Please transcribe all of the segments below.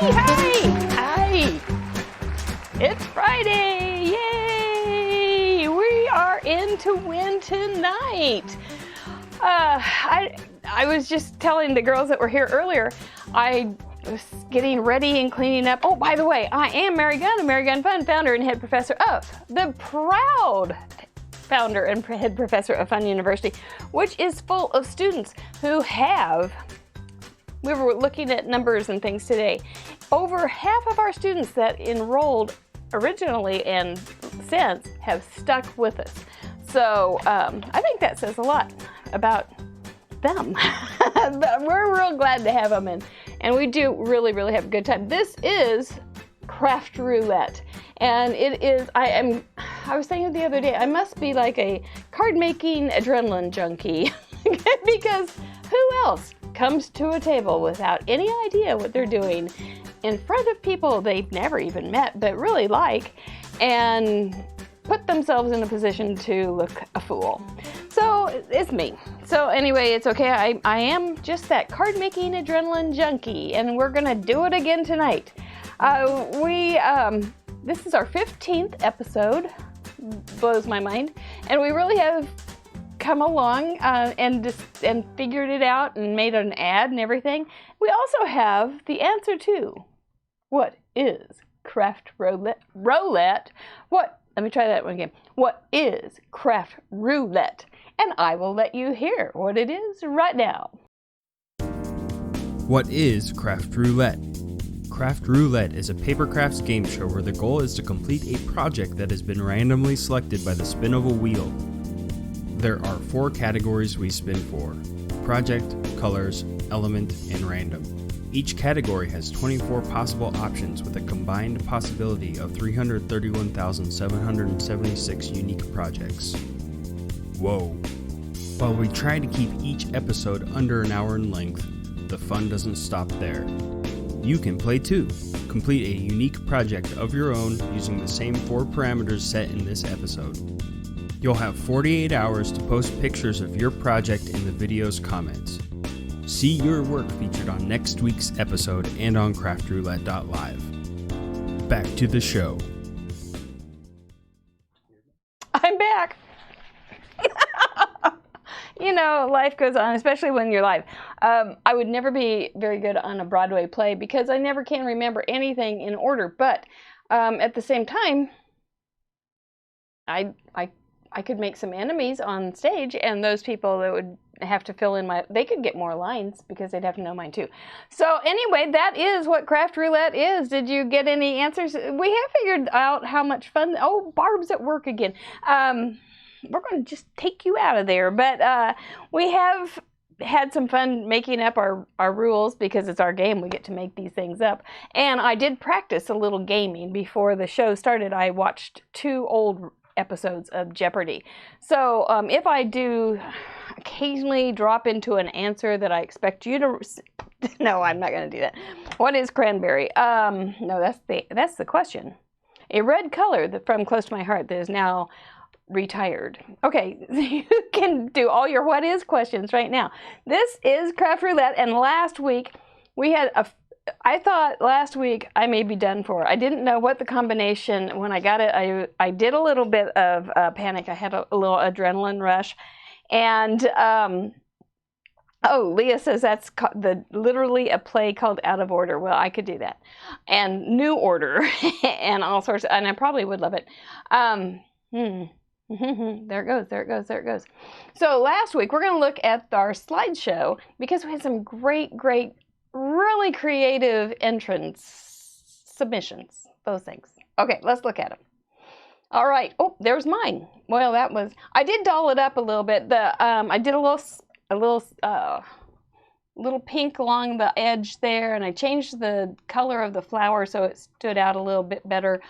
Hi! It's Friday! Yay! We are in to win tonight. I was just telling the girls that were here earlier, I was getting ready and cleaning up. Oh, by the way, I am Mary Gunn of Mary Gunn FUNN, founder and head professor of the proud founder and head professor of FUNN University, which is full of students who have, we were looking at numbers and things today, over half of our students that enrolled originally and since have stuck with us. So I think that says a lot about them. But we're real glad to have them, and we do really have a good time. This is Craft Roulette, and it is, I was saying the other day, I must be like a card making adrenaline junkie because who else comes to a table without any idea what they're doing in front of people they've never even met but really like, and put themselves in a position to look a fool. So it's me. So anyway, it's okay. I am just that card making adrenaline junkie, and we're gonna do it again tonight. This is our 15th episode. Blows my mind, and we really have come along and figured it out and made an ad and everything. We also have the answer to what is Craft Roulette. Let me try that one again. What is Craft Roulette? And I will let you hear what it is right now. What is Craft Roulette? Craft Roulette is a paper crafts game show where the goal is to complete a project that has been randomly selected by the spin of a wheel. There are 4 categories we spin for: project, colors, element, and random. Each category has 24 possible options with a combined possibility of 331,776 unique projects. Whoa. While we try to keep each episode under an hour in length, the fun doesn't stop there. You can play too. Complete a unique project of your own using the same 4 parameters set in this episode. You'll have 48 hours to post pictures of your project in the video's comments. See your work featured on next week's episode and on craftroulette.live. Back to the show. I'm back. You know, life goes on, especially when you're live. I would never be very good on a Broadway play because I never can remember anything in order. But at the same time, I could make some enemies on stage, and those people that would have to fill in they could get more lines because they'd have to know mine too. So anyway, that is what Craft Roulette is. Did you get any answers? We have figured out how much fun. Oh, Barb's at work again. We're going to just take you out of there. But we have had some fun making up our rules because it's our game. We get to make these things up. And I did practice a little gaming before the show started. I watched 2 old episodes of Jeopardy. So if I do occasionally drop into an answer that I expect you to... No, I'm not going to do that. What is cranberry? No, that's the question. A red color from close to my heart that is now retired. Okay, you can do all your what is questions right now. This is Craft Roulette, and last week we had I thought last week I may be done for. I didn't know what the combination, when I got it, I did a little bit of panic. I had a little adrenaline rush. And, oh, Leah says that's literally a play called Out of Order. Well, I could do that. And New Order and all sorts, and I probably would love it. There it goes. So last week we're going to look at our slideshow because we had some great, really creative entrance submissions, those things. Okay, let's look at them. All right. Oh, there's mine. Well, I did doll it up a little bit. I did a little pink along the edge there, and I changed the color of the flower so it stood out a little bit better.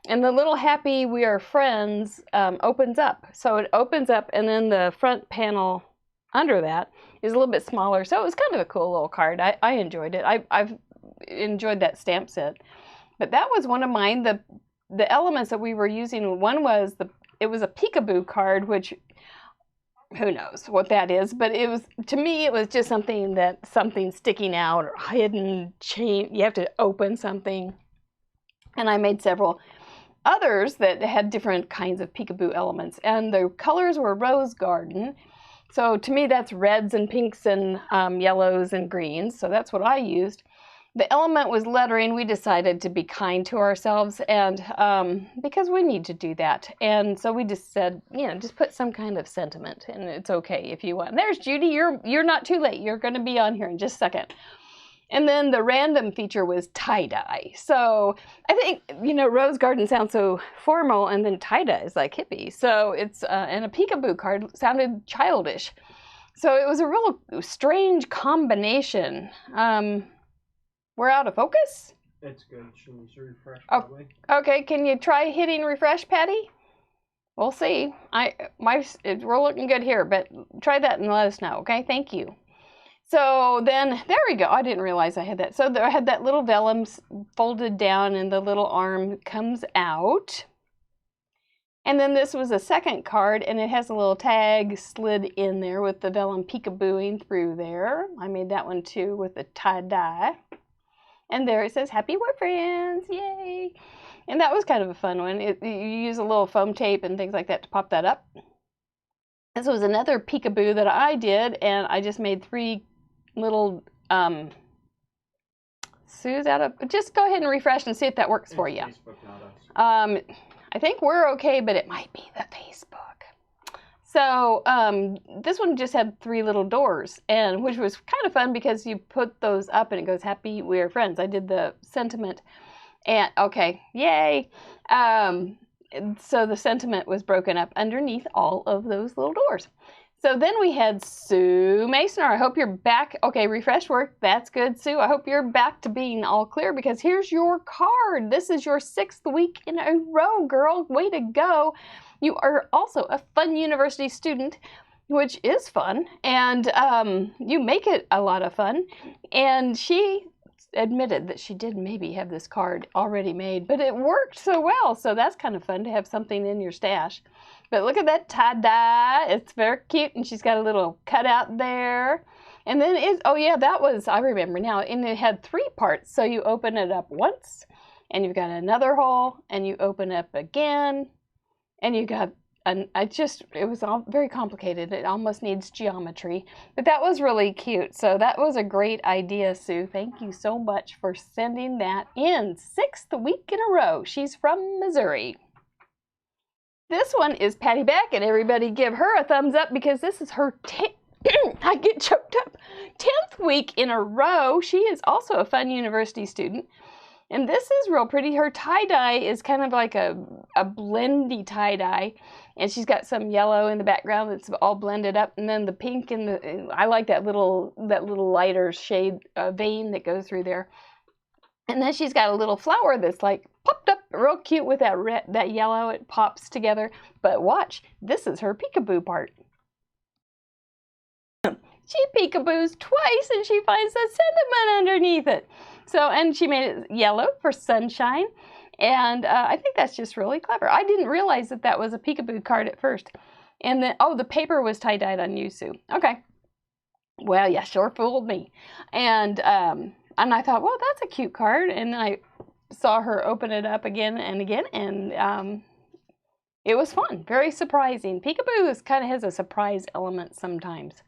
And the little happy we are friends opens up. So it opens up, and then the front panel under that is a little bit smaller. So it was kind of a cool little card. I enjoyed it. I've enjoyed that stamp set. But that was one of mine. The elements that we were using, one was it was a Peekaboo card, which who knows what that is, but it was, to me, it was just something sticking out or hidden chain. You have to open something. And I made several others that had different kinds of peekaboo elements, and the colors were rose garden. So to me, that's reds and pinks and yellows and greens. So that's what I used. The element was lettering. We decided to be kind to ourselves, and because we need to do that. And so we just said, you know, just put some kind of sentiment, and it's okay if you want. And there's Judy. You're not too late. You're going to be on here in just a second. And then the random feature was tie-dye. So I think, you know, rose garden sounds so formal, and then tie-dye is like hippie. So it's, and a peekaboo card sounded childish. So it was a real strange combination. We're out of focus? It's good. Should we refresh? Oh, okay, can you try hitting refresh, Patty? We'll see. We're looking good here, but try that and let us know, okay? Thank you. So then, there we go. I didn't realize I had that. So I had that little vellum folded down, and the little arm comes out. And then this was a second card, and it has a little tag slid in there with the vellum peekabooing through there. I made that one too with the tie-dye. And there it says, Happy War Friends, yay! And that was kind of a fun one. You use a little foam tape and things like that to pop that up. This was another peekaboo that I did, and I just made 3 little Sue's out of. Just go ahead and refresh and see if that works for you. Facebook, not us. I think we're okay, but it might be the Facebook. So this one just had 3 little doors, and which was kind of fun because you put those up and it goes, Happy We're Friends. I did the sentiment, and okay, yay. So the sentiment was broken up underneath all of those little doors. So then we had Sue Masoner. I hope you're back. Okay, refresh work. That's good, Sue. I hope you're back to being all clear, because here's your card. This is your 6th week in a row, girl. Way to go. You are also a FUNN University student, which is fun, and you make it a lot of fun. And she admitted that she did maybe have this card already made, but it worked so well. So that's kind of fun to have something in your stash. But look at that tie-dye. It's very cute, and she's got a little cutout there. And then oh yeah, that was, I remember now, and it had 3 parts. So you open it up once, and you've got another hole, and you open up again, and you got, it was all very complicated. It almost needs geometry, but that was really cute. So that was a great idea, Sue. Thank you so much for sending that in. 6th week in a row. She's from Missouri. This one is Patty Beck, and everybody give her a thumbs up because this is her I get choked up. 10th week in a row. She is also a FUNN University student. And this is real pretty. Her tie-dye is kind of like a blendy tie-dye. And she's got some yellow in the background that's all blended up. And then the pink and I like that little lighter shade vein that goes through there. And then she's got a little flower that's like popped up real cute with that yellow. It pops together. But watch, this is her peekaboo part. She peekaboos twice, and she finds the sentiment underneath it. So, and she made it yellow for sunshine. And I think that's just really clever. I didn't realize that that was a peekaboo card at first. And then, oh, the paper was tie-dyed on you, Sue. Okay. Well, yeah, sure fooled me. And I thought, well, that's a cute card. And then I saw her open it up again and again. And it was fun. Very surprising. Peekaboo kind of has a surprise element sometimes.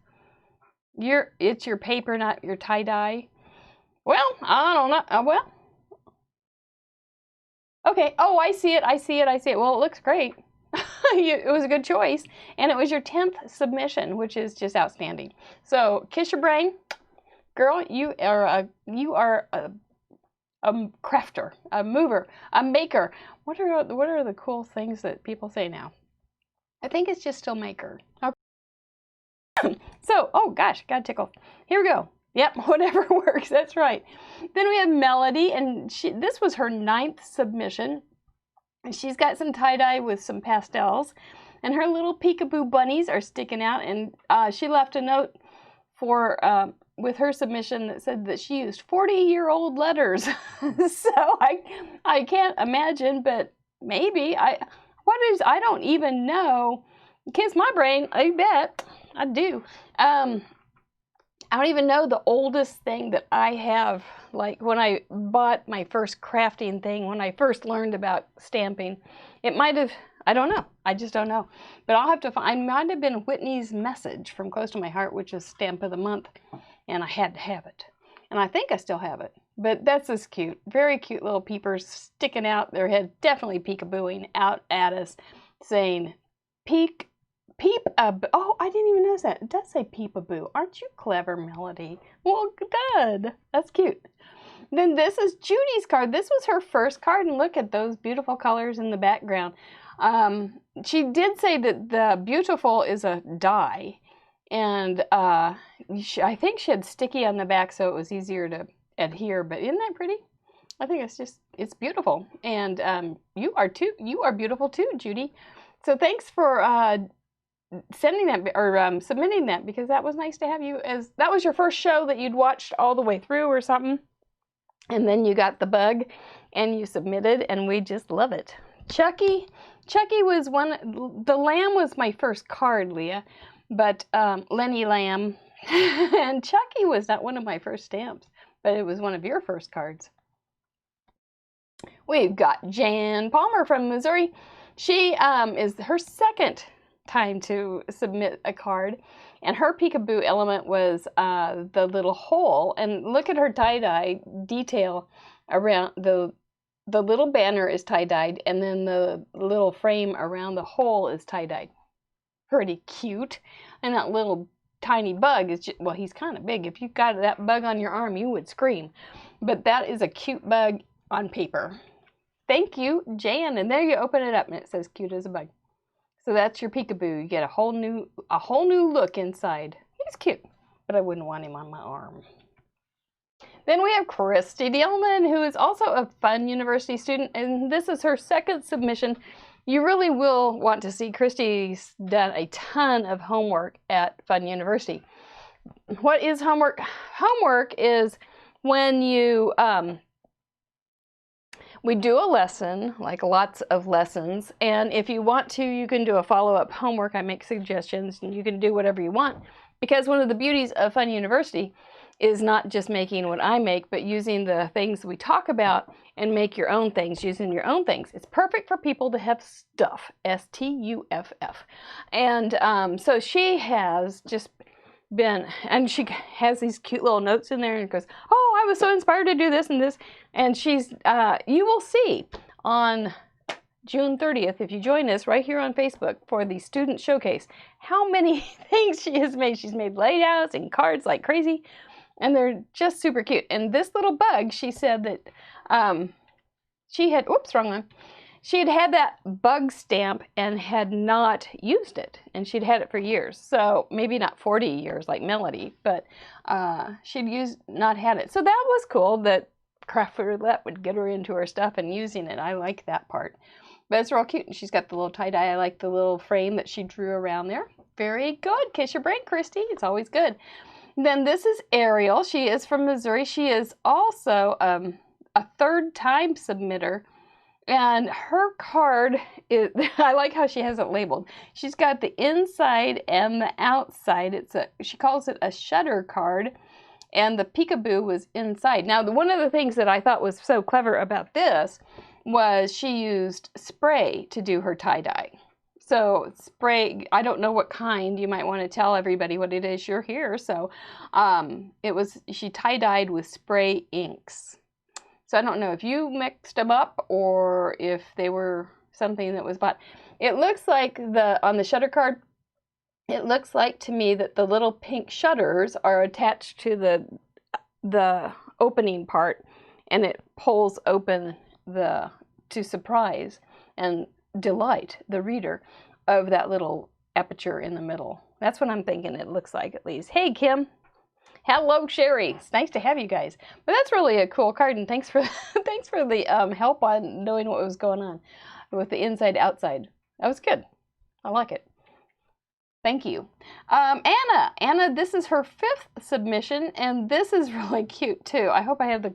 It's your paper, not your tie-dye. Well, I don't know. Well, okay. Oh, I see it. I see it. I see it. Well, it looks great. It was a good choice, and it was your 10th submission, which is just outstanding. So, kiss your brain, girl. You are a crafter, a mover, a maker. What are the cool things that people say now? I think it's just still maker. Okay. So, oh gosh, got tickled. Here we go. Yep, whatever works. That's right. Then we have Melody, and this was her 9th submission. And she's got some tie-dye with some pastels, and her little peekaboo bunnies are sticking out. And she left a note with her submission that said that she used 40-year-old letters. So I can't imagine, but maybe I don't even know Kiss my brain, I bet. I do. I don't even know the oldest thing that I have. Like when I bought my first crafting thing, when I first learned about stamping, it might have, I don't know. I just don't know. But I'll have to find, it might have been Whitney's Message from Close to My Heart, which is Stamp of the Month. And I had to have it. And I think I still have it. But that's just cute. Very cute little peepers sticking out their head, definitely peekabooing out at us, saying, peep, oh, I didn't even notice that. It does say peekaboo. Aren't you clever, Melody? Well done. That's cute. Then this is Judy's card. This was her first card, and look at those beautiful colors in the background. She did say that the beautiful is a die, and I think she had sticky on the back so it was easier to adhere, but isn't that pretty? I think it's beautiful, and you are beautiful too, Judy. So thanks for sending that or submitting that, because that was nice to have you, as that was your first show that you'd watched all the way through or something, and then you got the bug and you submitted, and we just love it. Chucky was the lamb was my first card, Leah, but Lenny Lamb and Chucky was not one of my first stamps, but it was one of your first cards. We've got Jan Palmer from Missouri. She is her second time to submit a card, and her peekaboo element was the little hole, and look at her tie-dye detail around the little banner is tie-dyed, and then the little frame around the hole is tie-dyed. Pretty cute. And that little tiny bug is just, well, he's kind of big. If you got that bug on your arm, you would scream. But that is a cute bug on paper. Thank you, Jan. And there you open it up and it says cute as a bug. So that's your peekaboo. You get a whole new look inside. He's cute, but I wouldn't want him on my arm. Then we have Christy Dillman, who is also a FUNN University student, and this is her second submission. You really will want to see. Christy's done a ton of homework at FUNN University. What is homework? Homework is when you we do a lesson, like lots of lessons, and if you want to, you can do a follow-up homework. I make suggestions, and you can do whatever you want, because one of the beauties of FUNN University is not just making what I make, but using the things we talk about and make your own things, using your own things. It's perfect for people to have stuff, S-T-U-F-F. And so she has just been, and she has these cute little notes in there and goes, oh, I was so inspired to do this and this. And she's, you will see on June 30th, if you join us right here on Facebook for the student showcase, how many things she has made. She's made layouts and cards like crazy, and they're just super cute. And this little bug, she said that she had, whoops, wrong one. She had had that bug stamp and had not used it, and she'd had it for years. So maybe not 40 years like Melody, but she'd not had it. So that was cool that Craft Roulette would get her into her stuff and using it. I like that part. But it's real cute, and she's got the little tie-dye. I like the little frame that she drew around there. Very good. Kiss your brain, Christy. It's always good. Then this is Ariel. She is from Missouri. She is also a third-time submitter. And her card is, I like how she has it labeled. She's got the inside and the outside. She calls it a shutter card, and the peekaboo was inside. Now, one of the things that I thought was so clever about this was she used spray to do her tie-dye. So spray, I don't know what kind. You might want to tell everybody what it is. You're here. So she tie-dyed with spray inks. So I don't know if you mixed them up or if they were something that was bought. It looks like on the shutter card, it looks like to me that the little pink shutters are attached to the opening part, and it pulls open to surprise and delight the reader of that little aperture in the middle. That's what I'm thinking it looks like, at least. Hey, Kim. Hello, Sherry. It's nice to have you guys. But that's really a cool card, and thanks for the help on knowing what was going on with the inside outside. That was good. I like it. Thank you. Anna, this is her 5th submission, and this is really cute too. I hope I have the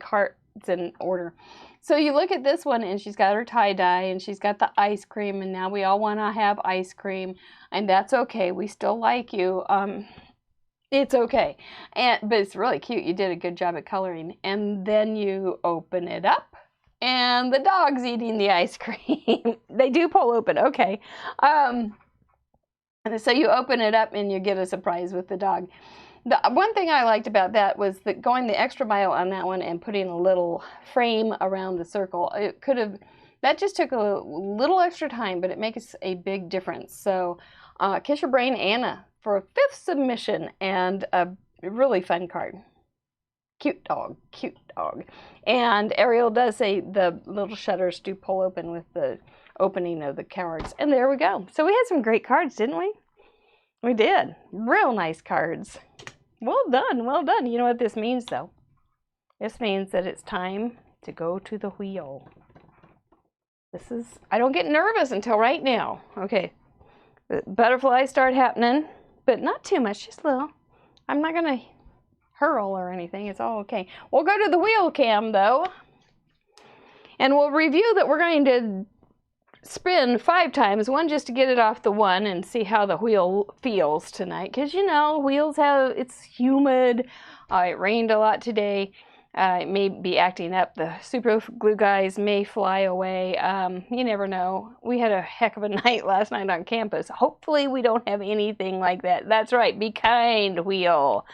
it's in order. So you look at this one, and she's got her tie-dye, and she's got the ice cream, and now we all want to have ice cream, and that's okay. We still like you. It's okay. But it's really cute. You did a good job at coloring. And then you open it up, and the dog's eating the ice cream. They do pull open. Okay. And so you open it up, and you get a surprise with the dog. The one thing I liked about that was that going the extra mile on that one and putting a little frame around the circle. That just took a little extra time, but it makes a big difference. So kiss your brain, Anna, for a 5th submission and a really fun card. Cute dog, cute dog. And Ariel does say the little shutters do pull open with the opening of the cards. And there we go. So we had some great cards, didn't we? We did. Real nice cards. Well done, well done. You know what this means, though? This means that it's time to go to the wheel. I don't get nervous until right now. Okay. The butterflies start happening, but not too much, just a little. I'm not going to hurl or anything. It's all okay. We'll go to the wheel cam, though. And we'll review that we're going to spin 5 times, one just to get it off the one and see how the wheel feels tonight, because you know wheels it's humid. It rained a lot today. It may be acting up. The super glue guys may fly away. You never know. We had a heck of a night last night on campus. Hopefully we don't have anything like that. That's right, be kind, wheel.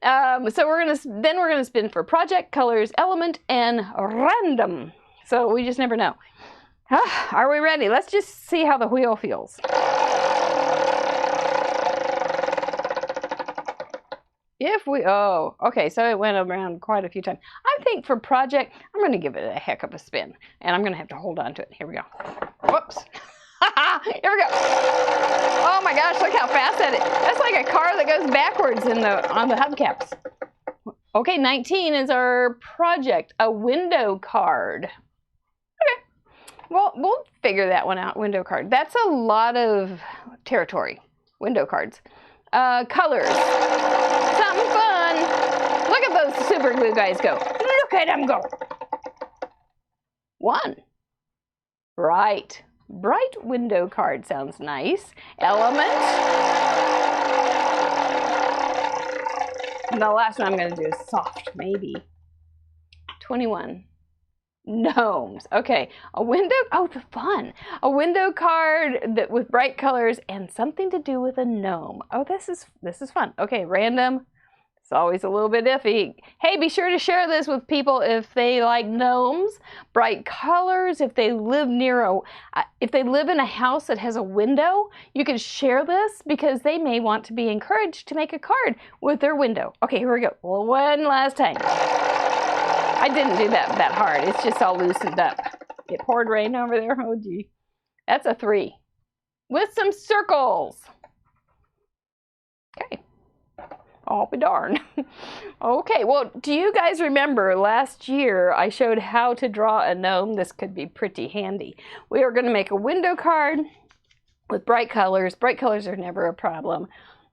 So we're gonna spin for project, colors, element, and random. So we just never know. Are we ready? Let's just see how the wheel feels. Okay, so it went around quite a few times. I think for project, I'm going to give it a heck of a spin, and I'm going to have to hold on to it. Here we go. Whoops. Here we go. Oh my gosh, look how fast that is. That's like a car that goes backwards on the hubcaps. Okay, 19 is our project, a window card. Well, we'll figure that one out, window card. That's a lot of territory, window cards. Colors, something fun. Look at those super glue guys go. Look at them go. 1, bright window card sounds nice. Element. And the last one I'm going to do is soft, maybe. 21. Gnomes. Okay, a window. Oh, the fun! A window card with bright colors and something to do with a gnome. Oh, this is fun. Okay, random. It's always a little bit iffy. Hey, be sure to share this with people if they like gnomes. Bright colors. If they live in a house that has a window, you can share this because they may want to be encouraged to make a card with their window. Okay, here we go. Well, one last time. I didn't do that hard. It's just all loosened up. It poured rain over there. Oh, gee. That's a 3. With some circles. Okay. I'll be darned. Okay, well, do you guys remember last year I showed how to draw a gnome? This could be pretty handy. We are going to make a window card with bright colors. Bright colors are never a problem.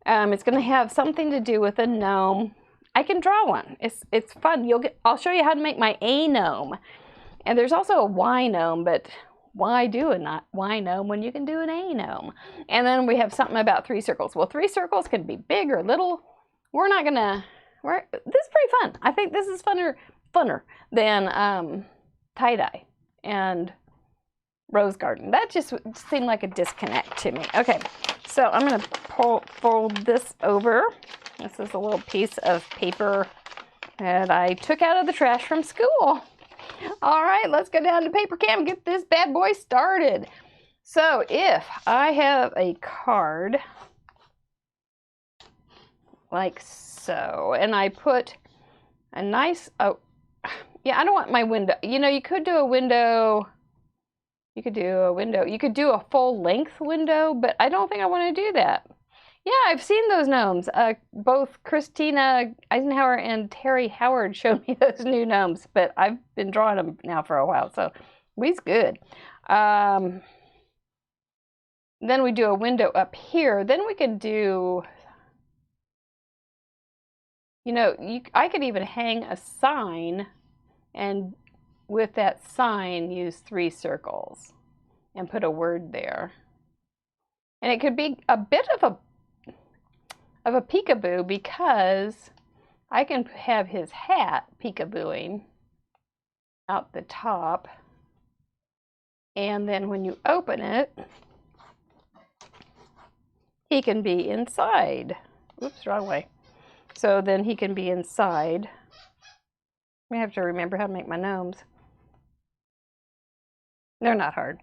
It's going to have something to do with a gnome. I can draw one. It's fun. I'll show you how to make my A gnome. And there's also a Y gnome, but why do a Y gnome when you can do an A gnome? And then we have something about 3 circles. Well, 3 circles can be big or little. This is pretty fun. I think this is funner than tie-dye and rose garden. That just seemed like a disconnect to me. Okay, so I'm going to fold this over. This is a little piece of paper that I took out of the trash from school. All right, let's go down to paper cam and get this bad boy started. So if I have a card like so, and I put a nice, I don't want my window. You know, you could do a window. You could do a full length window, but I don't think I want to do that. Yeah, I've seen those gnomes. Both Christina Eisenhower and Terry Howard showed me those new gnomes, but I've been drawing them now for a while, so we's good. Then we do a window up here. Then we could do, I could even hang a sign and with that sign, use 3 circles and put a word there. And it could be a bit of a peekaboo, because I can have his hat peekabooing out the top. And then when you open it, he can be inside. Oops, wrong way. So then he can be inside. I have to remember how to make my gnomes. They're not hard.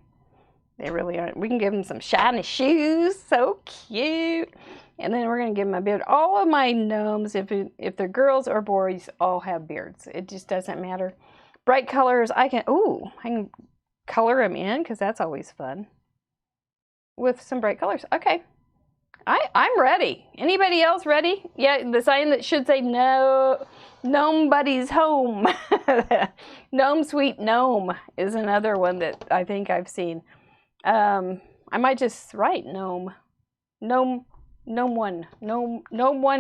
They really aren't. We can give him some shiny shoes. So cute. And then we're going to give him a beard. All of my gnomes, if they're girls or boys, all have beards. It just doesn't matter. Bright colors, I can color them in, because that's always fun. With some bright colors. Okay. I'm ready. Anybody else ready? Yeah, the sign that should say no, Gnome Buddy's home. Gnome Sweet Gnome is another one that I think I've seen. I might just write gnome. Gnome one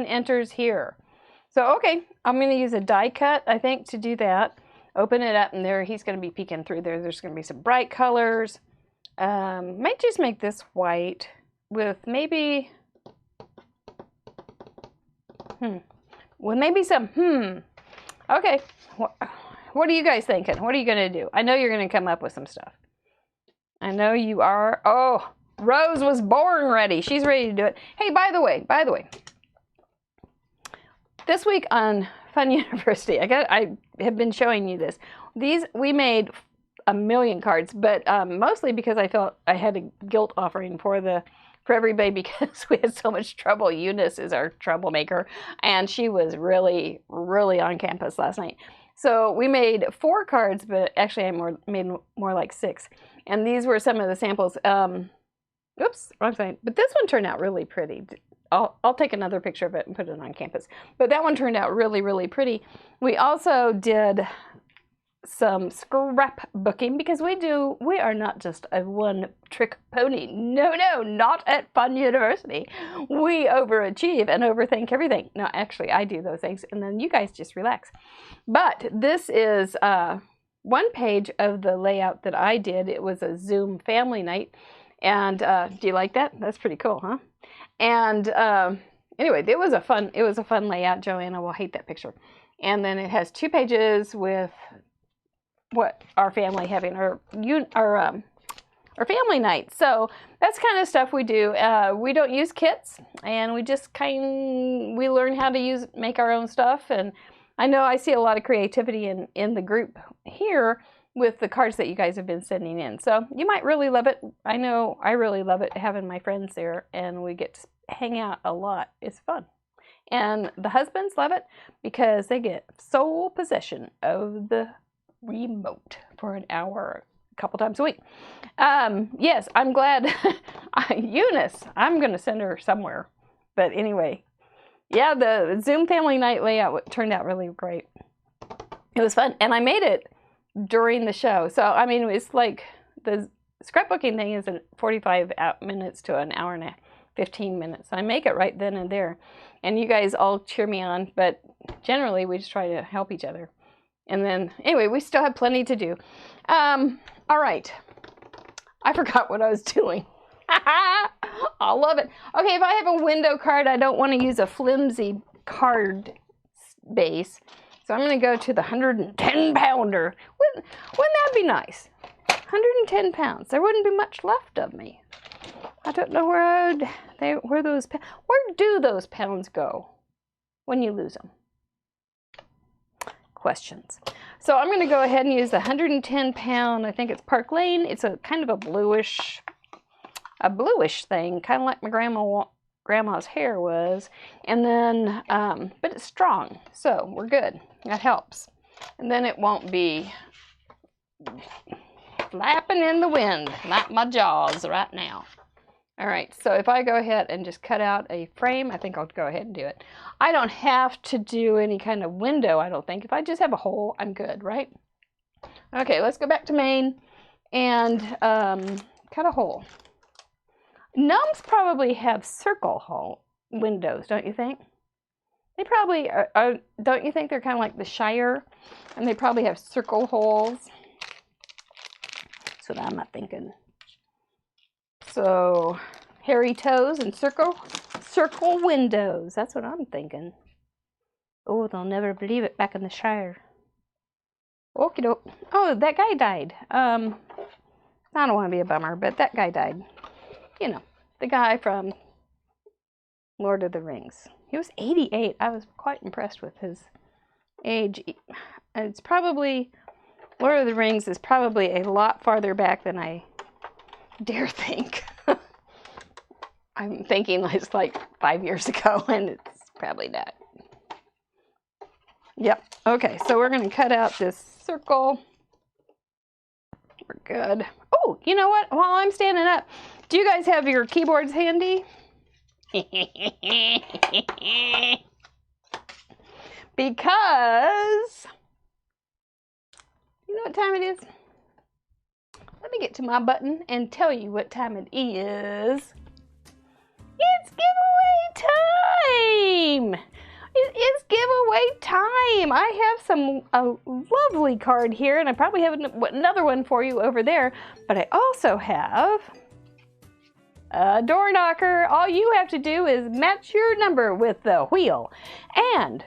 enters here. So, okay, I'm going to use a die cut, I think, to do that. Open it up, and there he's going to be peeking through there. There's going to be some bright colors. Might just make this white with maybe, with maybe some, okay. What are you guys thinking? What are you going to do? I know you're going to come up with some stuff. I know you are. Oh, Rose was born ready. She's ready to do it. Hey, by the way, this week on Fun University, I have been showing you this. We made 1,000,000 cards, but mostly because I felt I had a guilt offering for everybody, because we had so much trouble. Eunice is our troublemaker, and she was really, really on campus last night. So we made 4 cards, but actually I made more like 6. And these were some of the samples. Oops, wrong side. But this one turned out really pretty. I'll take another picture of it and put it on campus. But that one turned out really, really pretty. We also did some scrapbooking, because we are not just a one-trick pony. No, not at Fun University. We overachieve and overthink everything. No, actually, I do those things, and then you guys just relax. But this is one page of the layout that I did. It was a Zoom family night, and do you like that? That's pretty cool, huh? And anyway, it was a fun layout. Joanna will hate that picture. And then it has 2 pages with what our family having our family night. So that's kind of stuff we do. We don't use kits, and we just we learn how to make our own stuff. And I know I see a lot of creativity in the group here with the cards that you guys have been sending in. So you might really love it. I know I really love it, having my friends there, and we get to hang out a lot. It's fun. And the husbands love it, because they get sole possession of the remote for an hour a couple times a week. Yes, I'm glad. Eunice, I'm going to send her somewhere. But anyway, yeah, the Zoom family night layout turned out really great. It was fun, and I made it during the show. So, I mean, it's like the scrapbooking thing is 45 minutes to an hour and 15 minutes. I make it right then and there. And you guys all cheer me on, but generally we just try to help each other. And then, anyway, we still have plenty to do. All right. I forgot what I was doing. I love it. Okay, if I have a window card, I don't want to use a flimsy card base. So I'm going to go to the 110-pounder. Wouldn't that be nice? 110 pounds. There wouldn't be much left of me. I don't know where do those pounds go when you lose them? Questions. So I'm going to go ahead and use the 110-pound. I think it's Park Lane. It's a kind of a bluish thing, kind of like my grandma's hair was. And then, but it's strong, so we're good. That helps. And then it won't be flapping in the wind like my jaws right now. All right, so if I go ahead and just cut out a frame, I think I'll go ahead and do it. I don't have to do any kind of window, I don't think. If I just have a hole, I'm good, right? Okay, let's go back to main and cut a hole. Gnomes probably have circle hole windows, don't you think? They probably are, don't you think they're kind of like the Shire? And they probably have circle holes. That's what I'm not thinking. So, hairy toes and circle windows. That's what I'm thinking. Oh, they'll never believe it back in the Shire. Okie doke. Oh, that guy died. I don't want to be a bummer, but that guy died. You know, the guy from Lord of the Rings. He was 88. I was quite impressed with his age. It's probably, Lord of the Rings is probably a lot farther back than I dare think. I'm thinking it's like 5 years ago, and it's probably not. Yep. Okay, so we're going to cut out this circle. We're good. Oh, you know what? While I'm standing up, do you guys have your keyboards handy? Because, you know what time it is? Let me get to my button and tell you what time it is. It's giveaway time! It is giveaway time! I have a lovely card here, and I probably have another one for you over there, but I also have a door knocker. All you have to do is match your number with the wheel, and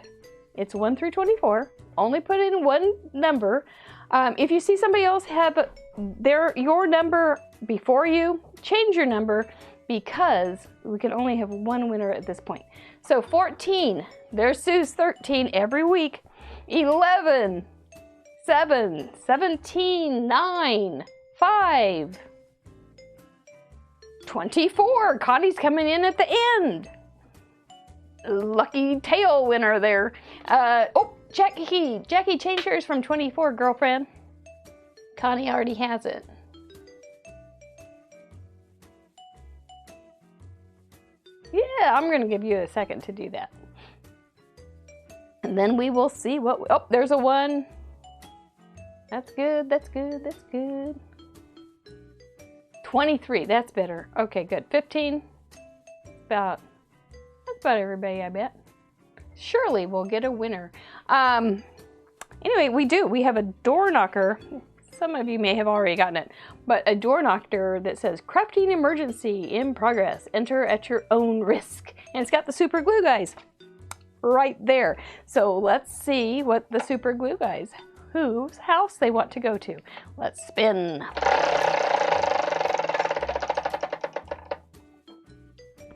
it's 1 through 24. Only put in one number. If you see somebody else have your number before you, change your number, because we can only have one winner at this point. So 14, there's Sue's 13 every week. 11, 7, 17, 9, 5, 24. Connie's coming in at the end. Lucky tail winner there. Oh, Jackie, change yours from 24, girlfriend. Connie already has it. Yeah, I'm going to give you a second to do that. And then we will see what... Oh, there's a 1. That's good, that's good, that's good. 23, that's better. Okay, good. 15. That's about everybody, I bet. Surely we'll get a winner. Anyway, we have a door knocker. Some of you may have already gotten it, but a door knocker that says crafting emergency in progress. Enter at your own risk. And it's got the super glue guys right there. So let's see what the super glue guys, whose house they want to go to. Let's spin.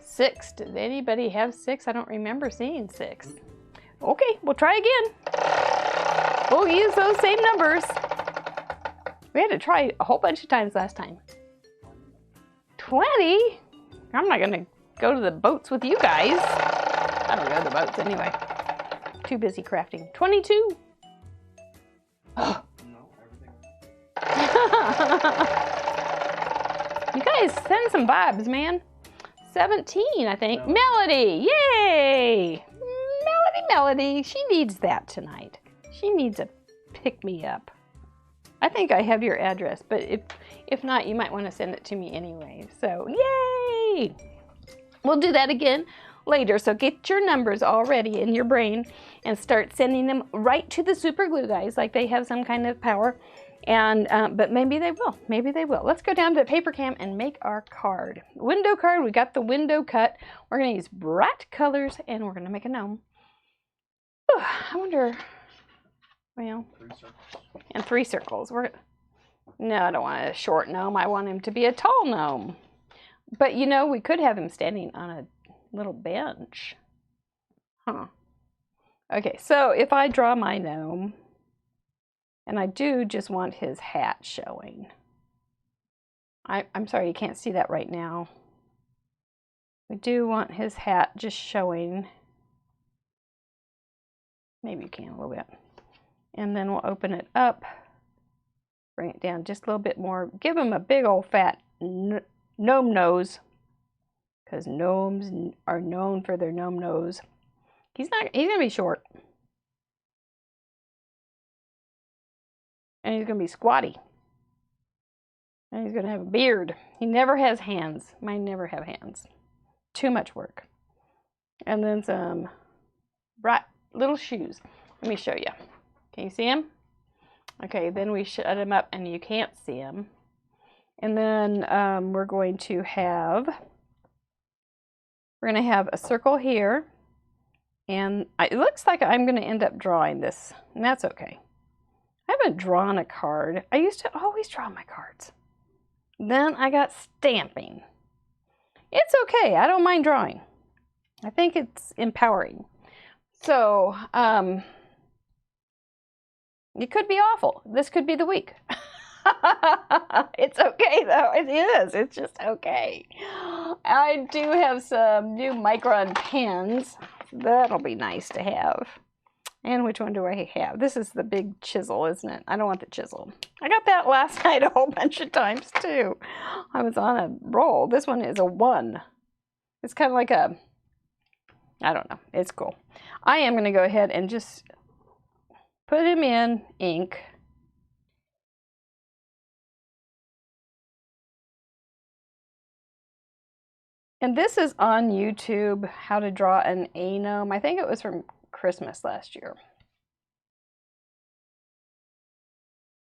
6. Did anybody have 6? I don't remember seeing 6. Okay, we'll try again. We'll use those same numbers. We had to try a whole bunch of times last time. 20? I'm not gonna go to the boats with you guys. I don't go to the boats anyway. Too busy crafting. 22? Oh. No, everything. You guys send some vibes, man. 17, I think. No. Melody, yay! Melody, she needs that tonight. She needs a pick-me-up. I think I have your address, but if not, you might want to send it to me anyway. So, yay! We'll do that again later. So get your numbers all ready in your brain and start sending them right to the super glue guys, like they have some kind of power. And but maybe they will. Maybe they will. Let's go down to the paper cam and make our card. Window card. We got the window cut. We're going to use bright colors, and we're going to make a gnome. I wonder. Well, 3 circles. and 3 circles. No, I don't want a short gnome. I want him to be a tall gnome. But you know, we could have him standing on a little bench. Huh. Okay, so if I draw my gnome, and I do just want his hat showing. I'm sorry, you can't see that right now. We do want his hat just showing. Maybe you can a little bit. And then we'll open it up, bring it down just a little bit more. Give him a big old fat gnome nose, because gnomes are known for their gnome nose. He's gonna be short. And he's gonna be squatty. And he's gonna have a beard. He never has hands. Mine never have hands. Too much work. And then some bright little shoes. Let me show you. Can you see them? Okay, then we shut them up and you can't see them. And then we're going to have a circle here. And it looks like I'm going to end up drawing this, and that's okay. I haven't drawn a card. I used to always draw my cards. Then I got stamping. It's okay. I don't mind drawing. I think it's empowering. So, it could be awful. This could be the week. It's okay though. It is. It's just okay. I do have some new Micron pens. That'll be nice to have. And which one do I have? This is the big chisel, isn't it? I don't want the chisel. I got that last night a whole bunch of times too. I was on a roll. This one is a 1. It's kind of like a, I don't know. It's cool. I am going to go ahead and just put him in ink. And this is on YouTube, how to draw an A gnome. I think it was from Christmas last year.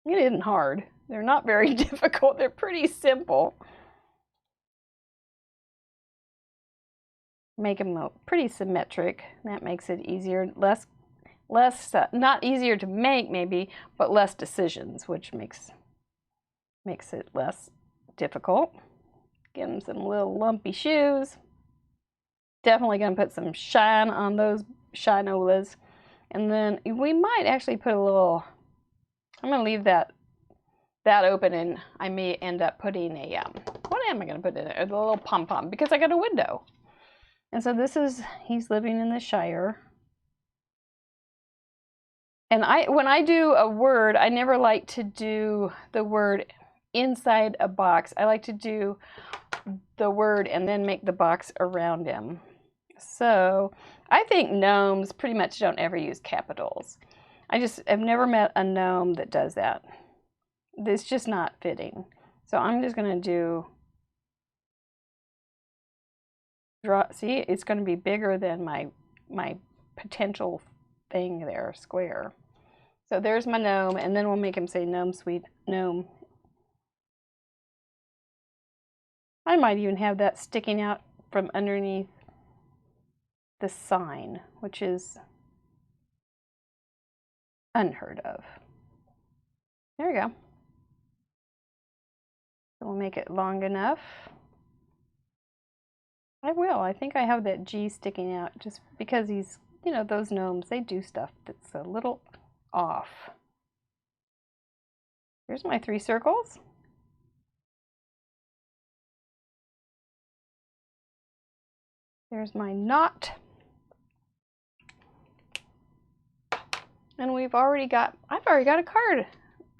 It isn't hard. They're not very difficult. They're pretty simple. Make them pretty symmetric. That makes it easier. Less, not easier to make maybe, but less decisions, which makes it less difficult. Give them some little lumpy shoes. Definitely going to put some shine on those shinolas. And then we might actually put a little, I'm going to leave that open, and I may end up putting a, what am I going to put in it? A little pom-pom, because I got a window. And so this is, he's living in the Shire. And when I do a word, I never like to do the word inside a box. I like to do the word and then make the box around him. So I think gnomes pretty much don't ever use capitals. I've never met a gnome that does that. It's just not fitting. So I'm just going to draw. See, it's going to be bigger than my potential thing there, square. So there's my gnome, and then we'll make him say gnome sweet gnome. I might even have that sticking out from underneath the sign, which is unheard of. There we go. So we'll make it long enough. I will. I think I have that G sticking out just because he's, you know, those gnomes, they do stuff that's a little off. Here's my 3 circles. There's my knot. And I've already got a card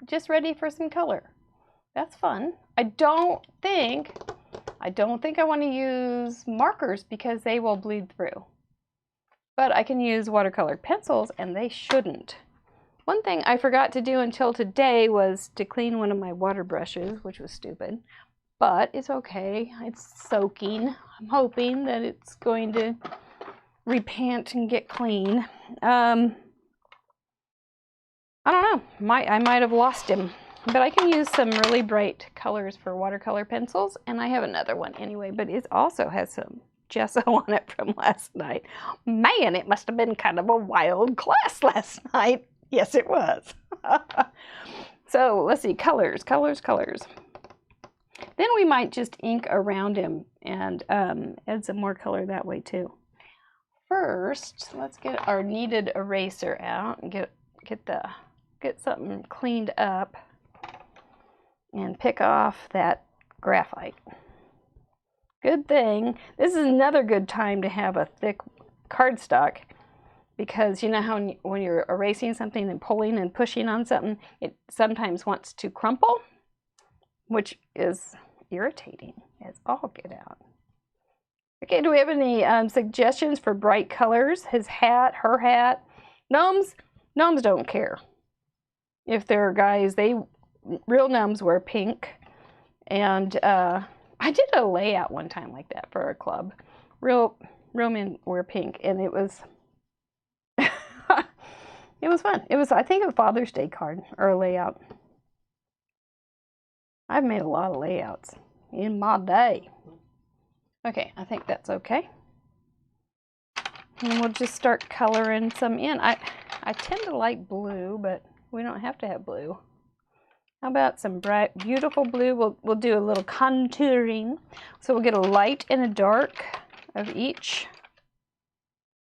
just ready for some color. That's fun. I don't think I want to use markers because they will bleed through. But I can use watercolor pencils and they shouldn't. One thing I forgot to do until today was to clean one of my water brushes, which was stupid. But it's okay. It's soaking. I'm hoping that it's going to repent and get clean. I don't know. I might have lost him. But I can use some really bright colors for watercolor pencils. And I have another one anyway. But it also has some gesso on it from last night. Man, it must have been kind of a wild class last night. Yes, it was. So let's see. Colors, colors, colors. Then we might just ink around him and add some more color that way too. First, let's get our kneaded eraser out and get something cleaned up and pick off that graphite. Good thing. This is another good time to have a thick cardstock, because you know how when you're erasing something and pulling and pushing on something, it sometimes wants to crumple, which is irritating as all get out. Okay, do we have any suggestions for bright colors? His hat, her hat. Gnomes don't care. If they're guys, real gnomes wear pink. And I did a layout one time like that for a club. Real men wear pink, and it was It was fun. It was, I think, a Father's Day card or a layout. I've made a lot of layouts in my day. Okay, I think that's okay. And we'll just start coloring some in. I tend to like blue, but we don't have to have blue. How about some bright, beautiful blue? We'll do a little contouring. So we'll get a light and a dark of each.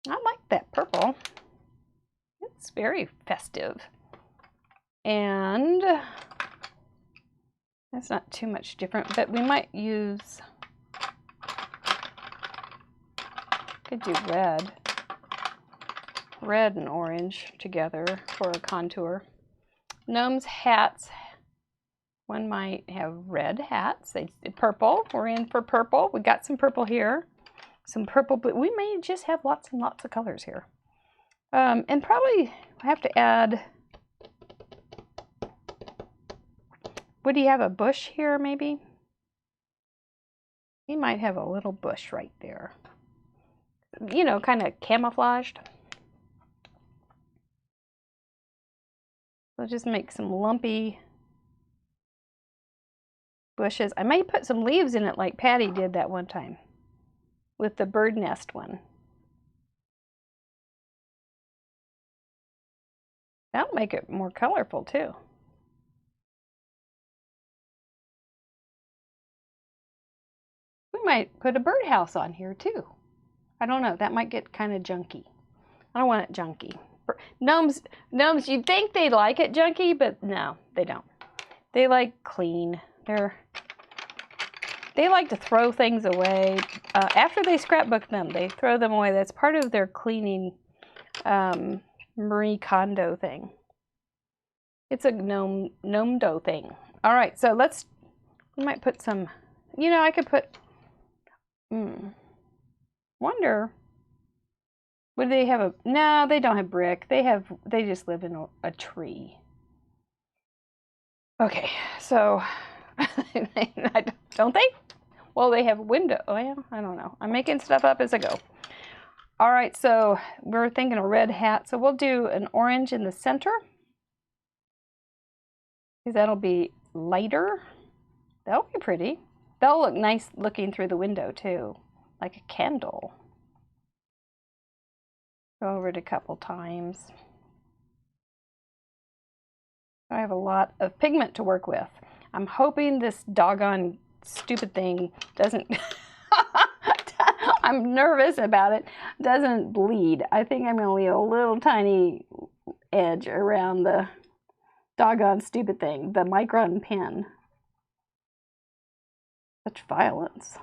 I like that purple. It's very festive. And that's not too much different, but we might use, could do red. Red and orange together for a contour. Gnomes' hats. One might have red hats. Purple. We're in for purple. We got some purple here. Some purple, but we may just have lots and lots of colors here. And probably have to add, would he have a bush here maybe? He might have a little bush right there. You know, kind of camouflaged. So just make some lumpy bushes. I may put some leaves in it like Patty did that one time with the bird nest one. That'll make it more colorful too. We might put a birdhouse on here too. I don't know, that might get kind of junky. I don't want it junky. Gnomes, you'd think they like it junky, but no, they don't. They like clean. They like to throw things away. After they scrapbook them, they throw them away. That's part of their cleaning Marie Kondo thing. It's a gnome-do thing. All right, so we might put some, you know, I could put, wonder, would they have a, no, they don't have brick. They just live in a tree. Okay, so, don't they? Well, they have a window. Oh, yeah, I don't know. I'm making stuff up as I go. All right, so we're thinking a red hat. So we'll do an orange in the center, because that'll be lighter. That'll be pretty. That'll look nice looking through the window too, like a candle. Go over it a couple times. I have a lot of pigment to work with. I'm hoping this doggone stupid thing doesn't, I'm nervous about it, doesn't bleed. I think I'm going to leave a little tiny edge around the doggone stupid thing, the micron pen. Such violence.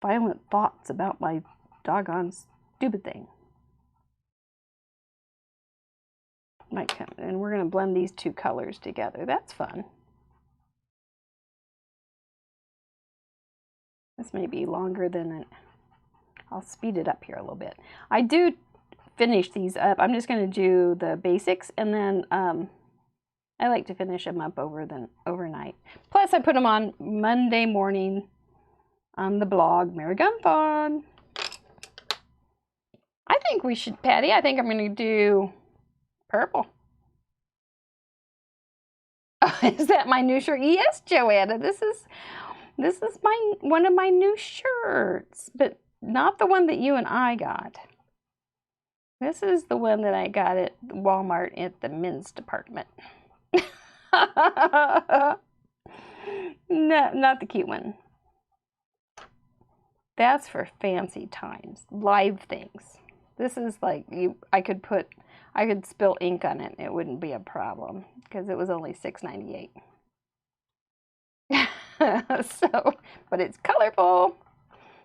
Violent thoughts about my doggone stupid thing. Might come, and we're going to blend these two colors together. That's fun. This may be longer than it. I'll speed it up here a little bit. I do finish these up. I'm just going to do the basics, and then I like to finish them up overnight. Plus, I put them on Monday morning on the blog, Merry Gun Fun. I think we should, Patty, I think I'm going to do purple. Oh, is that my new shirt? Yes, Joanna, this is one of my new shirts, but not the one that you and I got. This is the one that I got at Walmart at the men's department. No, not the cute one. That's for fancy times, live things. This is like I could spill ink on it. It wouldn't be a problem because it was only $6.98. So, but it's colorful.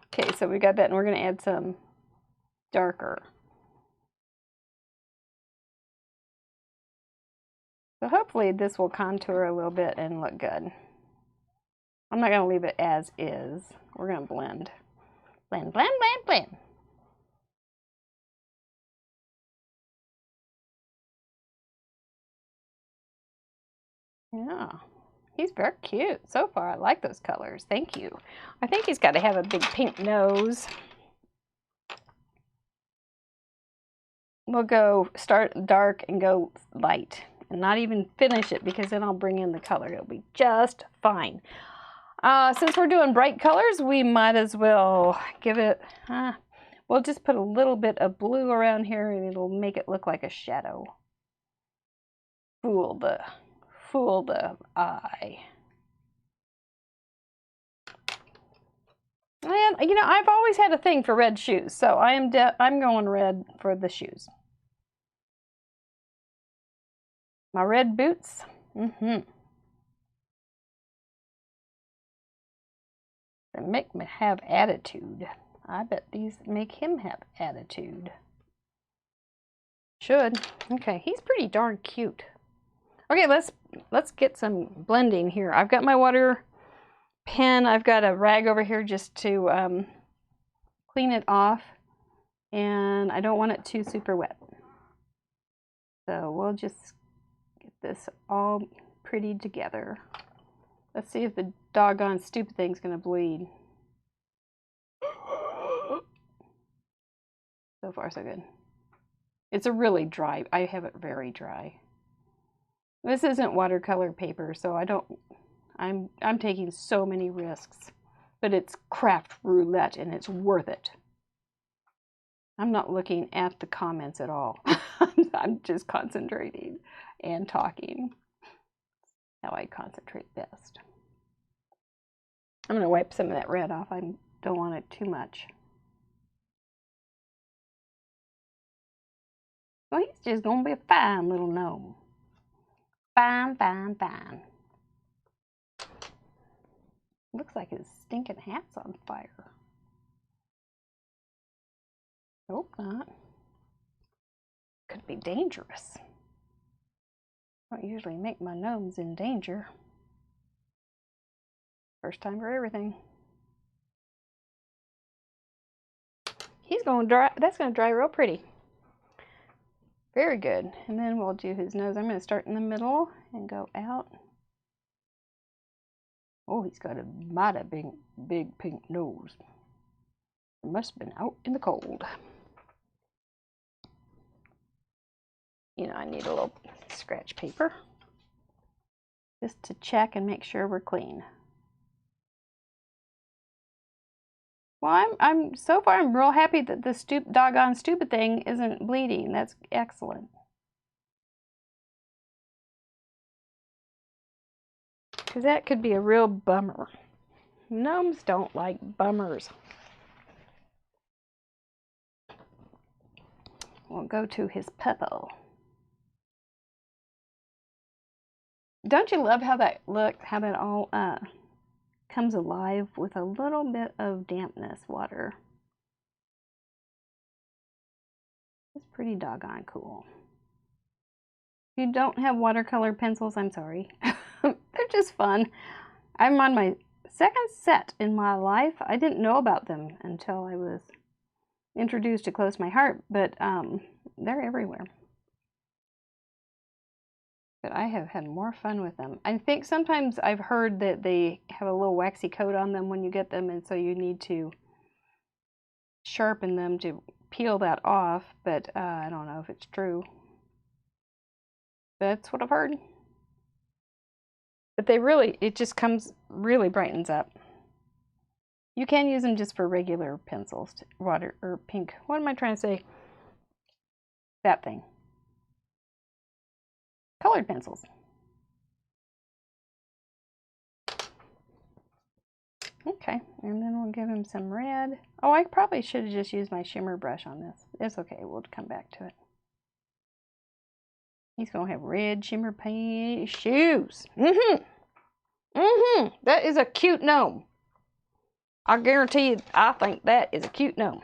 Okay, so we got that, and we're going to add some darker. So hopefully this will contour a little bit and look good. I'm not going to leave it as is. We're going to blend. Blend, blend, blend, blend. Yeah, he's very cute so far. I like those colors. Thank you. I think he's got to have a big pink nose. we'll go start dark and go light and not even finish it, because then I'll bring in the color. It'll be just fine. Since we're doing bright colors, we might as well give it, we'll just put a little bit of blue around here and it'll make it look like a shadow. Fool the eye. And you know, I've always had a thing for red shoes, so I'm going red for the shoes. My red boots. They make me have attitude. I bet these make him have attitude. Should. Okay, he's pretty darn cute. Okay, let's get some blending here. I've got my water pen. I've got a rag over here just to clean it off, and I don't want it too super wet. So we'll just get this all pretty together. Let's see if the doggone stupid thing's gonna bleed. So far, so good. It's a really dry, I have it very dry. This isn't watercolor paper, so I'm taking so many risks, but it's Craft Roulette and it's worth it. I'm not looking at the comments at all. I'm just concentrating and talking. How I concentrate best. I'm going to wipe some of that red off. I don't want it too much. Well, he's just going to be a fine little gnome. Fine, fine, fine. Looks like his stinking hat's on fire. Hope not. Could be dangerous. I don't usually make my gnomes in danger. First time for everything. He's going to dry. That's going to dry real pretty. Very good. And then we'll do his nose. I'm going to start in the middle and go out. Oh, he's got a mighty big pink nose. It must have been out in the cold. You know, I need a little scratch paper just to check and make sure we're clean. Well, I'm so far I'm real happy that the doggone stupid thing isn't bleeding. That's excellent. Because that could be a real bummer. Gnomes don't like bummers. We'll go to his purple. Don't you love how that looks? How that all comes alive with a little bit of dampness water. It's pretty doggone cool. If you don't have watercolor pencils, I'm sorry. They're just fun. I'm on my second set in my life. I didn't know about them until I was introduced to Close My Heart, but they're everywhere. But I have had more fun with them. I think sometimes I've heard that they have a little waxy coat on them when you get them, and so you need to sharpen them to peel that off, but I don't know if it's true. That's what I've heard. But they really, it just really brightens up. You can use them just for regular pencils, water or pink. What am I trying to say? That thing. Colored pencils. Okay, and then we'll give him some red. Oh, I probably should have just used my shimmer brush on this. It's okay, we'll come back to it. He's gonna have red shimmer paint shoes. That is a cute gnome. I guarantee you, I think that is a cute gnome.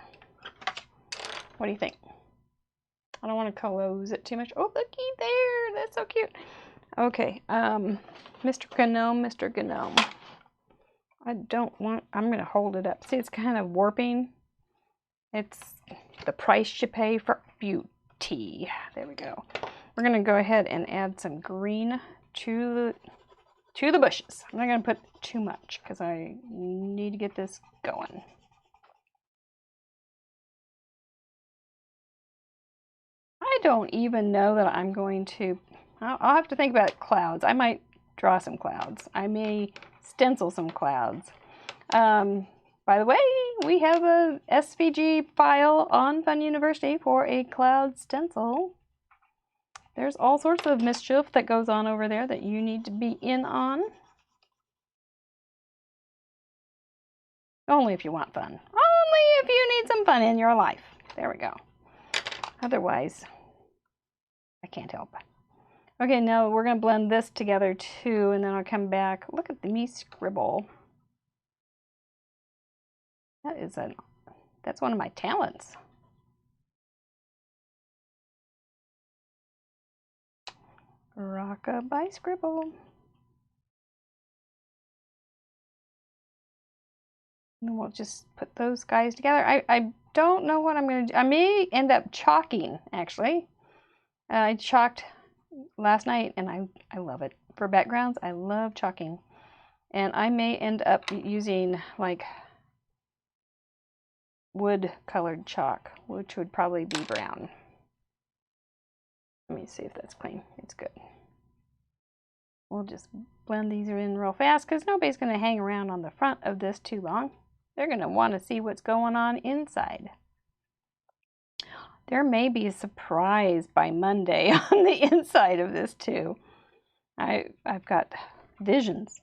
What do you think? I don't want to close it too much. Oh, looky there. That's so cute. Okay, Mr. Gnome, Mr. Gnome. I'm going to hold it up. See, it's kind of warping. It's the price you pay for beauty. There we go. We're going to go ahead and add some green to the bushes. I'm not going to put too much because I need to get this going. don't even know that I'm going to, I'll have to think about clouds. I might draw some clouds. I may stencil some clouds. By the way, we have a SVG file on Fun University for a cloud stencil. There's all sorts of mischief that goes on over there that you need to be in on. Only if you want fun. Only if you need some fun in your life. There we go. Otherwise, I can't help. Okay, now we're going to blend this together too, and then I'll come back. Look at me scribble. That's one of my talents. Rockabye scribble. And we'll just put those guys together. I don't know what I'm going to do. I may end up chalking, actually. I chalked last night, and I love it. For backgrounds, I love chalking. And I may end up using, like, wood-colored chalk, which would probably be brown. Let me see if that's clean. It's good. We'll just blend these in real fast because nobody's going to hang around on the front of this too long. They're going to want to see what's going on inside. There may be a surprise by Monday on the inside of this too. I've got visions.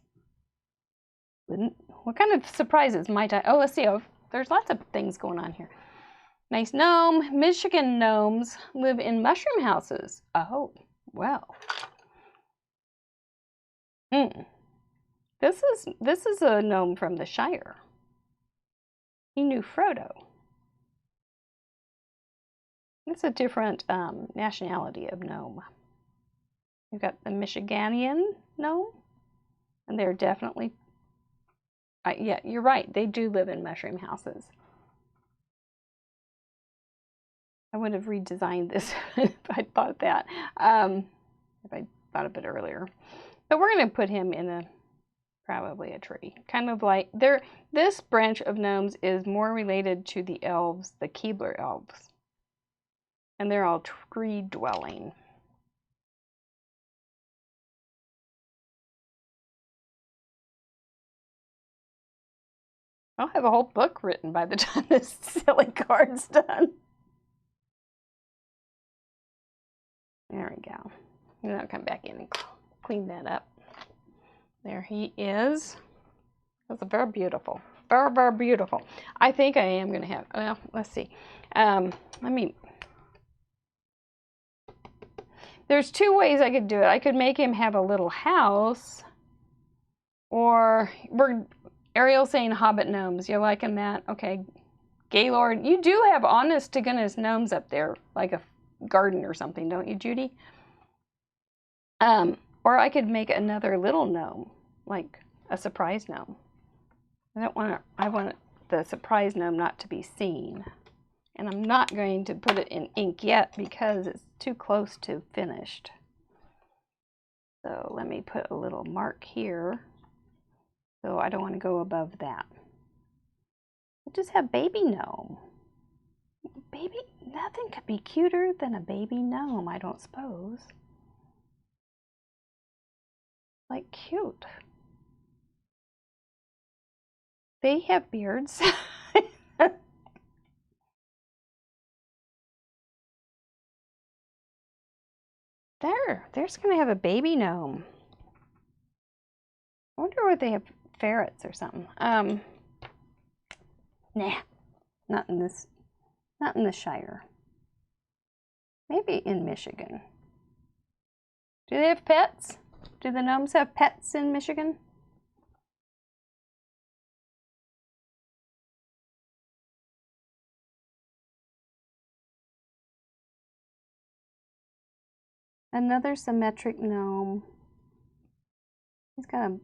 What kind of surprises might I? Oh, let's see. Oh, there's lots of things going on here. Nice gnome. Michigan gnomes live in mushroom houses. Oh, well. This is a gnome from the Shire. He knew Frodo. It's a different nationality of gnome. You've got the Michiganian gnome, and they're definitely, yeah, you're right. They do live in mushroom houses. I would have redesigned this if I'd thought of that, if I thought of it earlier. But we're going to put him in probably a tree. Kind of like, this branch of gnomes is more related to the elves, the Keebler elves. And they're all tree dwelling. I'll have a whole book written by the time this silly card's done. There we go. And I'll come back in and clean that up. There he is. That's very beautiful. Very, very beautiful. I think I am going to have, well, let's see. There's two ways I could do it. I could make him have a little house, or Ariel saying hobbit gnomes. You're liking that? Okay. Gaylord, you do have honest to goodness gnomes up there, like a garden or something, don't you, Judy? Or I could make another little gnome, like a surprise gnome. I want the surprise gnome not to be seen. And I'm not going to put it in ink yet because it's too close to finished. So let me put a little mark here. So I don't want to go above that. We'll just have baby gnome. Nothing could be cuter than a baby gnome, I don't suppose. Like cute. They have beards. They're just gonna have a baby gnome. I wonder what they have, ferrets or something. Nah, not in the Shire. Maybe in Michigan. Do they have pets? Do the gnomes have pets in Michigan? Another symmetric gnome. He's got a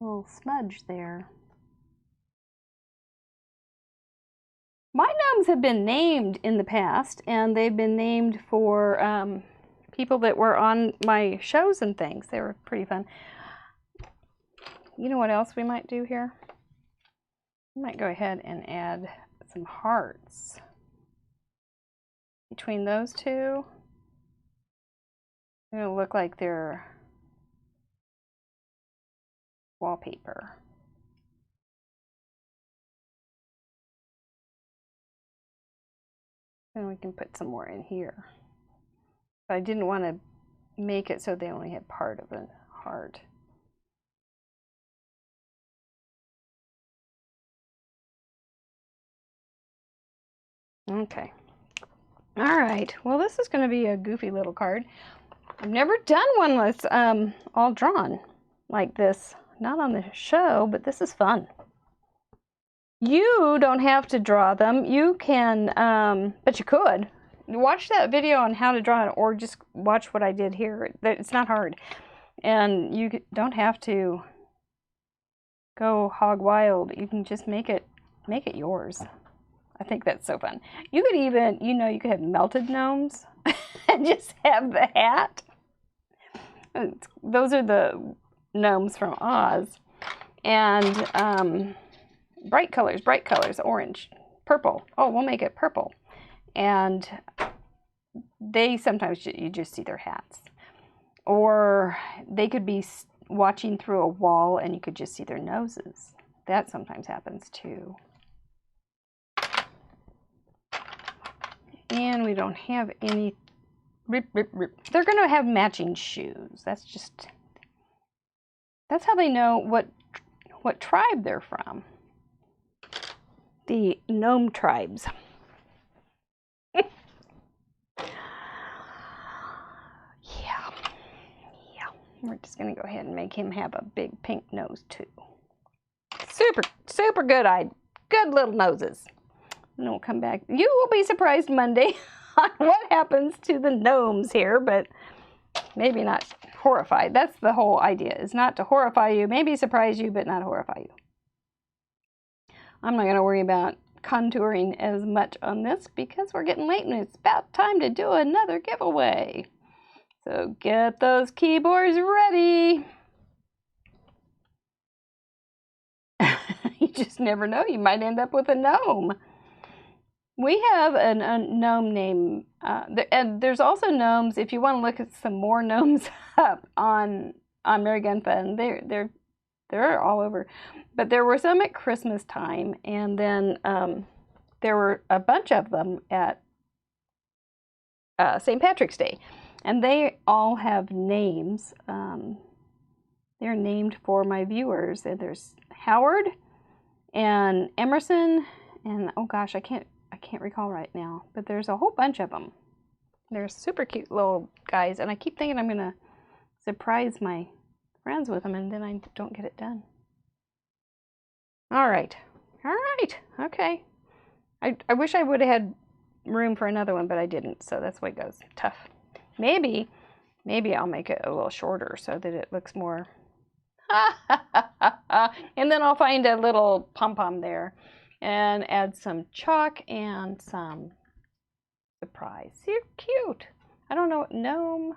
little smudge there. My gnomes have been named in the past, and they've been named for people that were on my shows and things. They were pretty fun. You know what else we might do here? We might go ahead and add some hearts. between those two. It'll look like they're wallpaper. And we can put some more in here. But I didn't want to make it so they only had part of a heart. Okay. All right. Well, this is going to be a goofy little card. I've never done one that's all drawn like this. Not on the show, but this is fun. You don't have to draw them. You can, but you could. Watch that video on how to draw it, or just watch what I did here. It's not hard. And you don't have to go hog wild. You can just make it yours. I think that's so fun. You could even, you could have melted gnomes and just have the hat. Those are the gnomes from Oz. And bright colors, orange, purple. Oh, we'll make it purple. And they sometimes, you just see their hats. Or they could be watching through a wall and you could just see their noses. That sometimes happens too. And we don't have any, rip. They're going to have matching shoes. That's how they know what tribe they're from. The gnome tribes. Yeah. We're just going to go ahead and make him have a big pink nose too. Super good little noses. And we'll come back. You will be surprised Monday on what happens to the gnomes here, but maybe not horrified. That's the whole idea, is not to horrify you, maybe surprise you, but not horrify you. I'm not going to worry about contouring as much on this because we're getting late and it's about time to do another giveaway. So get those keyboards ready. You just never know. You might end up with a gnome. We have a gnome name, and there's also gnomes. If you want to look at some more gnomes up on Merry Gun Fun, they're all over. But there were some at Christmas time, and then there were a bunch of them at St. Patrick's Day, and they all have names. They're named for my viewers. And there's Howard and Emerson, and oh gosh, I can't recall right now, but there's a whole bunch of them. They're super cute little guys, and I keep thinking I'm gonna surprise my friends with them, and then I don't get it done. All right, okay. I wish I would have had room for another one, but I didn't, so that's the way it goes. Tough. Maybe I'll make it a little shorter so that it looks more. And then I'll find a little pom-pom there and add some chalk and some surprise. You're cute. I don't know, gnome.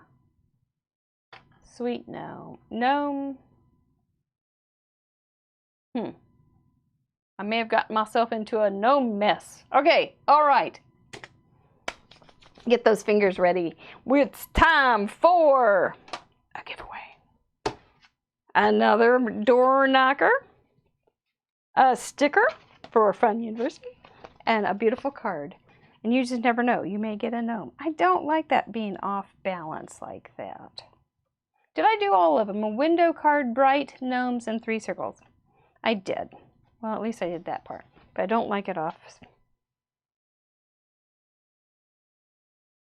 Sweet gnome. Gnome. I may have gotten myself into a gnome mess. Okay, all right. Get those fingers ready. It's time for a giveaway. Another door knocker. A sticker for Fun University, and a beautiful card. And you just never know, you may get a gnome. I don't like that being off balance like that. Did I do all of them? A window card, bright, gnomes, and 3 circles. I did. Well, at least I did that part. But I don't like it off.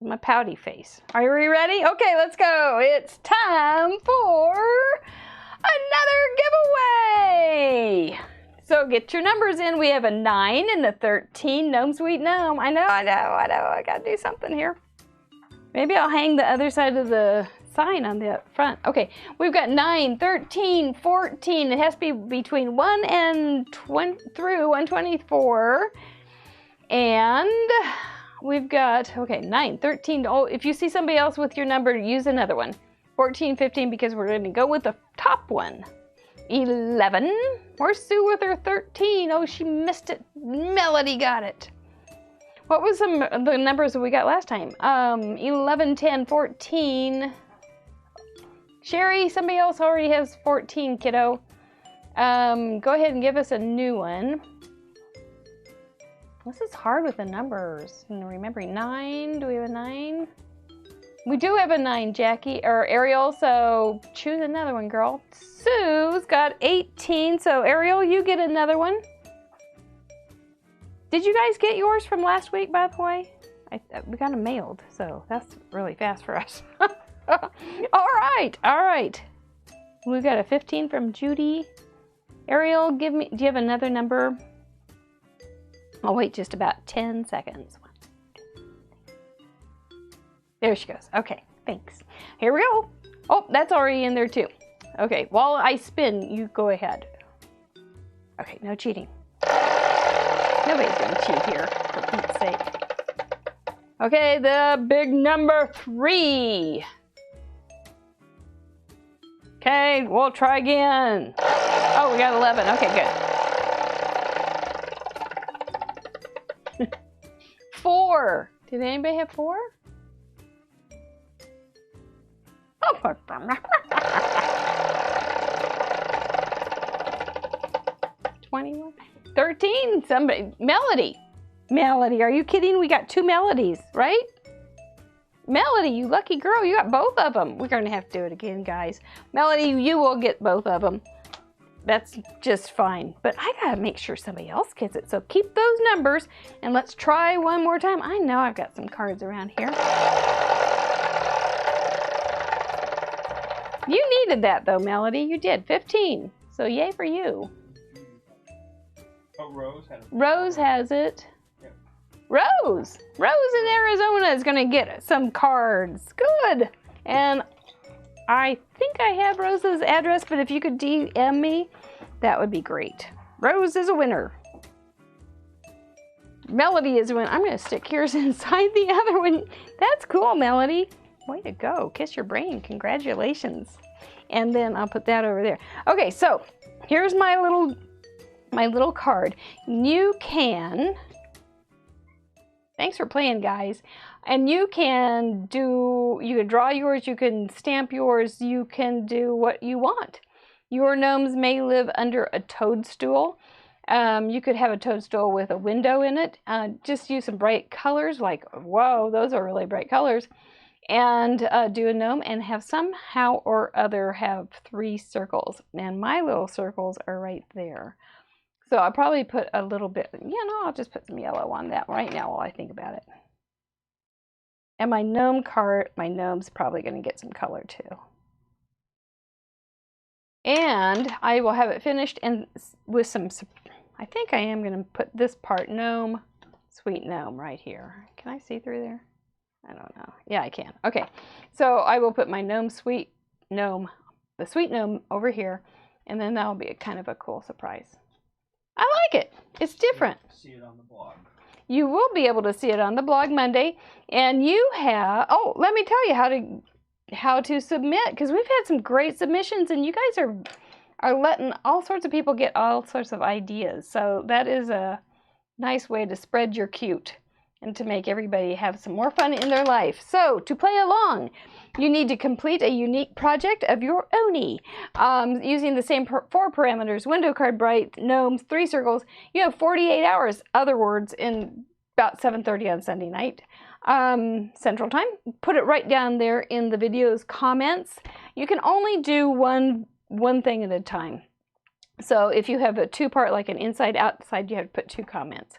My pouty face. Are you ready? Okay, let's go. It's time for another giveaway. So get your numbers in. We have a 9 and a 13. Gnome Sweet Gnome. I know. I gotta do something here. Maybe I'll hang the other side of the sign on the front. Okay, we've got 9, 13, 14. It has to be between 1 and 20 through 124. And we've got, okay, 9, 13. Oh, if you see somebody else with your number, use another one. 14, 15, because we're going to go with the top one. 11. Where's Sue with her 13? Oh, she missed it. Melody got it. What was the numbers that we got last time? 11, 10, 14. Sherry, somebody else already has 14, kiddo. Go ahead and give us a new one. This is hard with the numbers. And remembering 9, do we have a 9? We do have a 9, Jackie, or Ariel, so choose another one, girl. Sue's got 18, so Ariel, you get another one. Did you guys get yours from last week, by the way? We got them mailed, so that's really fast for us. All right. We've got a 15 from Judy. Ariel, do you have another number? I'll wait just about 10 seconds. There she goes. Okay, thanks. Here we go. Oh, that's already in there too. Okay, while I spin, you go ahead. Okay, no cheating. Nobody's gonna cheat here, for Pete's sake. Okay, the big number 3. Okay, we'll try again. Oh, we got 11. Okay, good. 4. Did anybody have 4? Oh, 21. 13. Somebody. Melody. Melody, are you kidding? We got 2 melodies, right? Melody, you lucky girl, you got both of them. We're going to have to do it again, guys. Melody, you will get both of them. That's just fine. But I got to make sure somebody else gets it. So keep those numbers and let's try one more time. I know I've got some cards around here. You needed that though, Melody. You did. 15. So yay for you. Oh, Rose has it. Rose has it. Yep. Rose in Arizona is going to get some cards. Good. And I think I have Rose's address, but if you could DM me, that would be great. Rose is a winner. Melody is a winner. I'm going to stick yours inside the other one. That's cool, Melody. Way to go. Kiss your brain. Congratulations. And then I'll put that over there. Okay, so here's my little card. You can, thanks for playing, guys. And you can draw yours, you can stamp yours, you can do what you want. Your gnomes may live under a toadstool. You could have a toadstool with a window in it. Just use some bright colors, like, whoa, those are really bright colors. And do a gnome and have somehow or other have 3 circles. And my little circles are right there. So I'll probably put a little bit, I'll just put some yellow on that right now while I think about it. And my gnome card, my gnome's probably going to get some color too. And I will have it finished and with some, I think I am going to put this part, gnome, sweet gnome right here. Can I see through there? I don't know. Yeah, I can. Okay, so I will put my gnome, sweet gnome, the sweet gnome over here, and then that'll be kind of a cool surprise. I like it. It's different. See it on the blog. You will be able to see it on the blog Monday, and you have, oh, let me tell you how to submit, because we've had some great submissions, and you guys are letting all sorts of people get all sorts of ideas. So that is a nice way to spread your cute and to make everybody have some more fun in their life. So to play along, you need to complete a unique project of your own, using the same 4 parameters: window card, bright, gnomes, 3 circles. You have 48 hours, other words, in about 7:30 on Sunday night, Central Time. Put it right down there in the video's comments. You can only do one thing at a time. So if you have a 2-part, like an inside outside, you have to put 2 comments.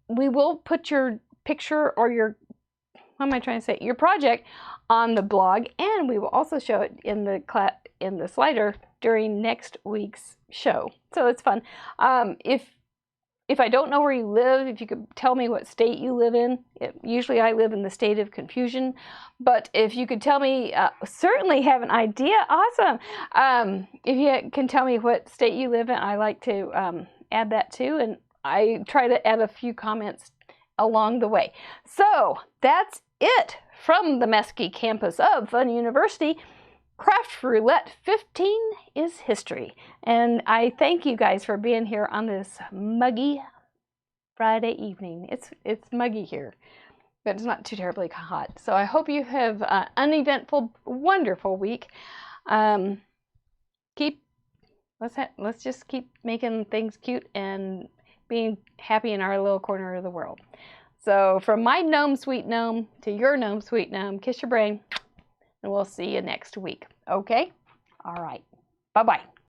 We will put your picture or your, what am I trying to say, your project on the blog, and we will also show it in the slider during next week's show. So it's fun. If I don't know where you live, if you could tell me what state you live in. Usually I live in the state of confusion, but if you could tell me, certainly have an idea, awesome. If you can tell me what state you live in, I like to add that too, and I try to add a few comments along the way. So that's it from the Mesquite campus of FUNN University. Craft Roulette 15 is history. And I thank you guys for being here on this muggy Friday evening. It's muggy here, but it's not too terribly hot. So I hope you have an uneventful, wonderful week. Let's just keep making things cute and being happy in our little corner of the world. So from my gnome sweet gnome to your gnome sweet gnome, kiss your brain, and we'll see you next week. Okay? All right. Bye-bye.